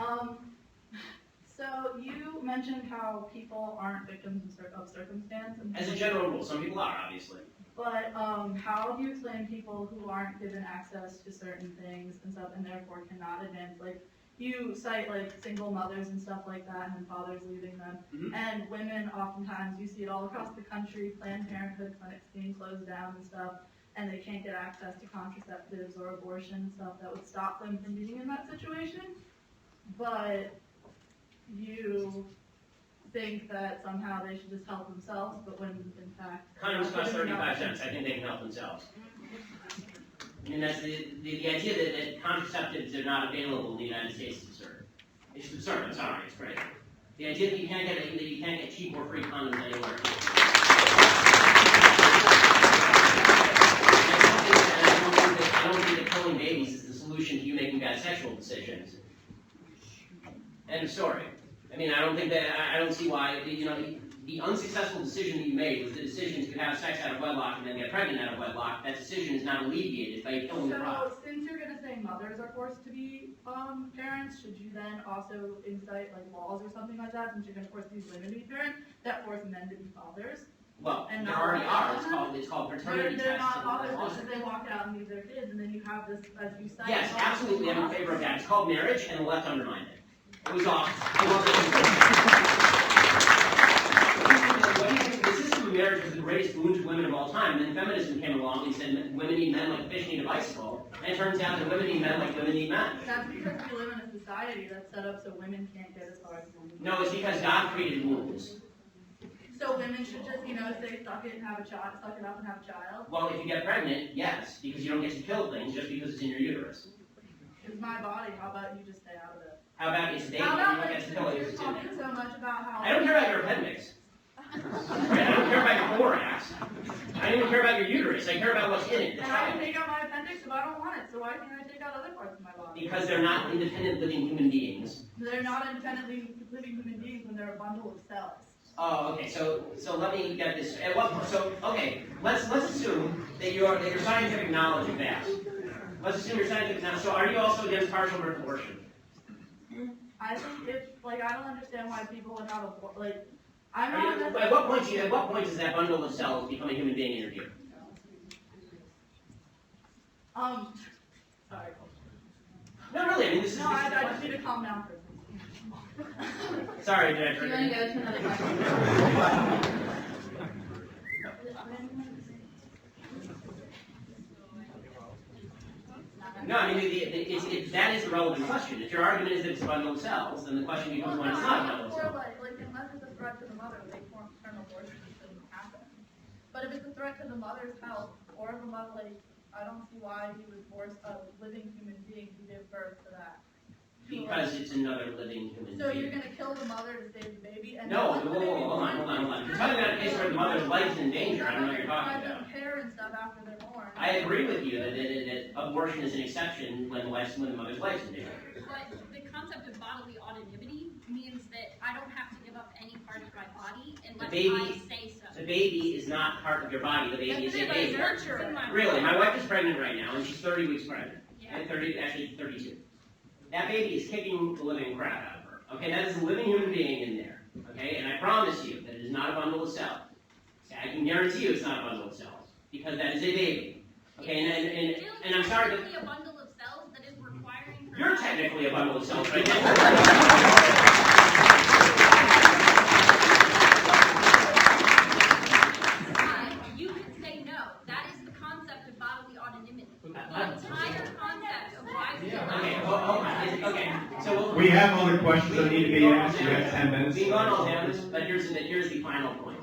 Um, so you mentioned how people aren't victims of circumstance. As a general rule, some people are, obviously. But how do you explain people who aren't given access to certain things and stuff, and therefore cannot advance? Like, you cite like single mothers and stuff like that, and then fathers leaving them, and women. Oftentimes, you see it all across the country. Planned Parenthood clinics being closed down and stuff, and they can't get access to contraceptives or abortion and stuff that would stop them from being in that situation. But you think that somehow they should just help themselves, but when in fact Condoms cost 35 cents. I think they can help themselves. I mean, that's the idea that contraceptives are not available in the United States is absurd. It's absurd. I'm sorry, it's crazy. The idea that you can't get cheap or free condoms anywhere. I don't think that killing babies is the solution to you making bad sexual decisions. End of story. I mean, I don't see why, the unsuccessful decision that you made was the decision to have sex out of wedlock and then get pregnant out of wedlock. That decision is not alleviated by killing the product. So, since you're going to say mothers are forced to be parents, should you then also incite like laws or something like that, since you're going to force these women to be parents, that force men to be fathers? Well, and there already are. It's called paternity They're tests. not fathers because they walk out and leave their kids, and then you have this, as you cite. Yes, absolutely. I'm in favor of that. It's called marriage, and the left undermined it. It was awesome. The system of marriage was the greatest boon to women of all time. Then feminism came along and said women need men like fish need a bicycle. And it turns out that women need men like women need men. That's because we live in a society that's set up so women can't get as far as men. No, it's because God created wombs. So women should just, say suck it and have a child, suck it up and have a child? Well, if you get pregnant, yes, because you don't get to kill things just because it's in your uterus. It's my body. How about you just stay out of it? How about it's a baby? How about, you don't get to kill it because you're it's in talking there. so much about how... I don't care about your appendix. I don't care about your thorax. I don't even care about your uterus. I care about what's in it. And I can take out my appendix if I don't want it, so why can't I take out other parts of my body? Because they're not independent living human beings. They're not independently living human beings when they're a bundle of cells. Oh, okay. So let me get this. At what point? So okay, let's assume that your scientific knowledge is vast. Let's assume your scientific knowledge. So are you also against partial birth abortion? I think I don't understand why people would have I'm not. At what point does that bundle of cells become a human being in your view? Sorry. No, really. I mean, this is. I just need to calm down for a second. Sorry, Dad. Do you want to go to another question? No, I mean, that is the relevant question. If your argument is that it's a bundle of cells, then the question becomes when it's not a bundle of cells. Unless it's a threat to the mother, they form maternal abortion, it shouldn't happen. But if it's a threat to the mother's health, or the mother, I don't see why he would force a living human being to give birth to that. Because it's another living human being. So you're going to kill the mother to save the baby? And no, hold on. You're talking about a case where the mother's life is in danger. I don't know what you're talking about. Care and stuff after they're born. I agree with you that abortion is an exception when the mother's life is in danger. But the concept of bodily autonomy means that I don't have to give up any part of my body unless I say so. The baby is not part of your body. The baby is a baby. Nurture. Really, my wife is pregnant right now, and she's 30 weeks pregnant. Yeah. Actually 32. That baby is kicking the living crap out of her. Okay, that is a living human being in there. Okay, and I promise you that it is not a bundle of cells. I can guarantee you it's not a bundle of cells because that is a baby. Okay, and I'm sorry, but a bundle of cells that is requiring. You're technically a bundle of cells right now. You can say no. That is the concept of bodily autonomy. The entire concept of why we Okay, so we have other questions that need to be asked. You have 10 minutes. We've gone all down this, but here's the final point.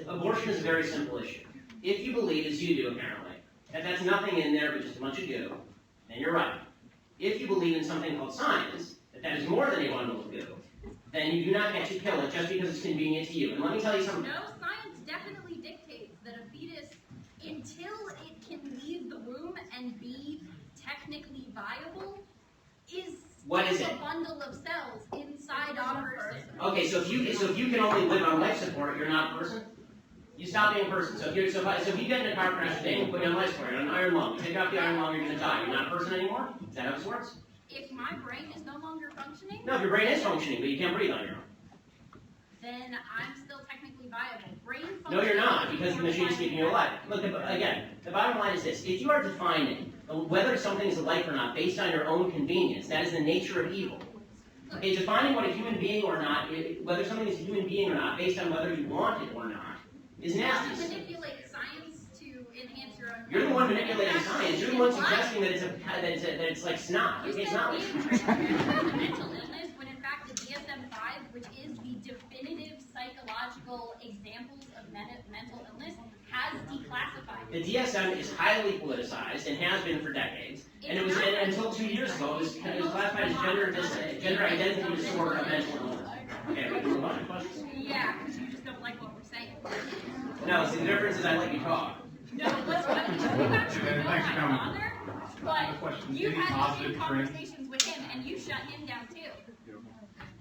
Abortion is a very simple issue. If you believe, as you do apparently, that that's nothing in there but just a bunch of goo, then you're right. If you believe in something called science, that is more than a bundle of goo, then you do not get to kill it just because it's convenient to you. And let me tell you something. No, science definitely dictates that a fetus, until it can leave the womb and be technically viable, is a bundle of cells inside a person. Okay, so if you can only live on life support, you're not a person. You stop being a person. So if you get in a car crash today and put you on life support, you're on an iron lung. You take off the iron lung, you're going to die. You're not a person anymore. Is that how this works? if my brain is no longer functioning, No, if your brain is functioning, but you can't breathe on your own. then I'm still technically viable. Brain function. No, you're not, because the machine is keeping you alive. Look, again, the bottom line is this. If you are defining whether something is a life or not based on your own convenience, that is the nature of evil. Okay, defining what a human being or not, whether something is a human being or not, based on whether you want it or not, is nasty. You manipulate science to enhance your own. You're the one manipulating science. You're the one suggesting that it's like snot. You Okay, it's said not like being transparent to mental illness when in fact the DSM-5, which is the definitive psychological examples of mental illness, has declassified the it. DSM is highly politicized and has been for decades. And it was until 2 years ago, it was classified as gender identity disorder of mental illness. Okay, we can move on to questions. Yeah, because you just don't like what we're saying. No, see, the difference is I let you talk. No, what's funny is you actually know Thanks my for coming. father, but you had the same conversations with him and you shut him down too.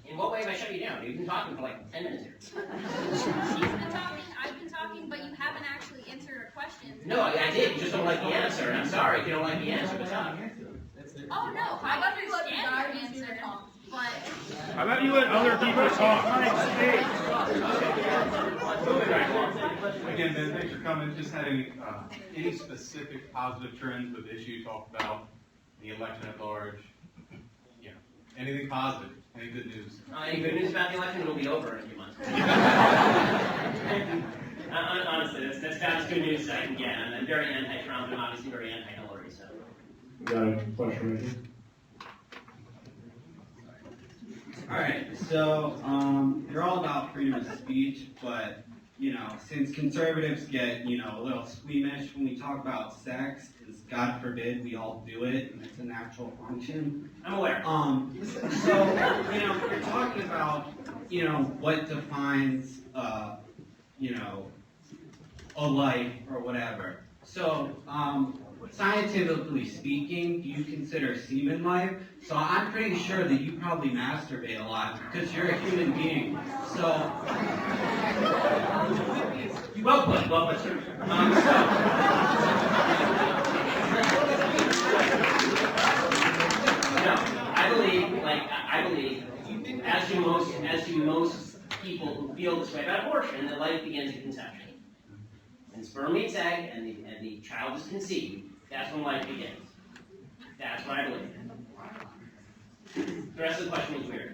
In what way have I shut you down? You've been talking for like 10 minutes here. He's been talking, I've been talking, but you haven't actually answered a question. No, I did. You just don't like the answer. And I'm sorry if you don't like the answer. What's up? Oh no, I understand your answer, but How about you let other people talk? Moving right along. Again, Ben, thanks for coming. Just had any specific positive trends with the issue you talked about, the election at large? Yeah, anything positive, any good news? Any good news about the election? It'll be over in a few months. Honestly, that's about as good news as I can get. I'm very anti-Trump and obviously very anti-Hillary, so. Got a question right here. All right, so you're all about freedom of speech, but since conservatives get a little squeamish when we talk about sex, because God forbid we all do it, and it's a natural function. I'm aware. So you're talking about what defines a life or whatever. So scientifically speaking, do you consider semen life? So I'm pretty sure that you probably masturbate a lot because you're a human being. So, Well put, sir. No, I believe, as do most people who feel this way about abortion, that life begins at conception. When sperm meets egg and the child is conceived, that's when life begins. That's what I believe. The rest of the question was weird.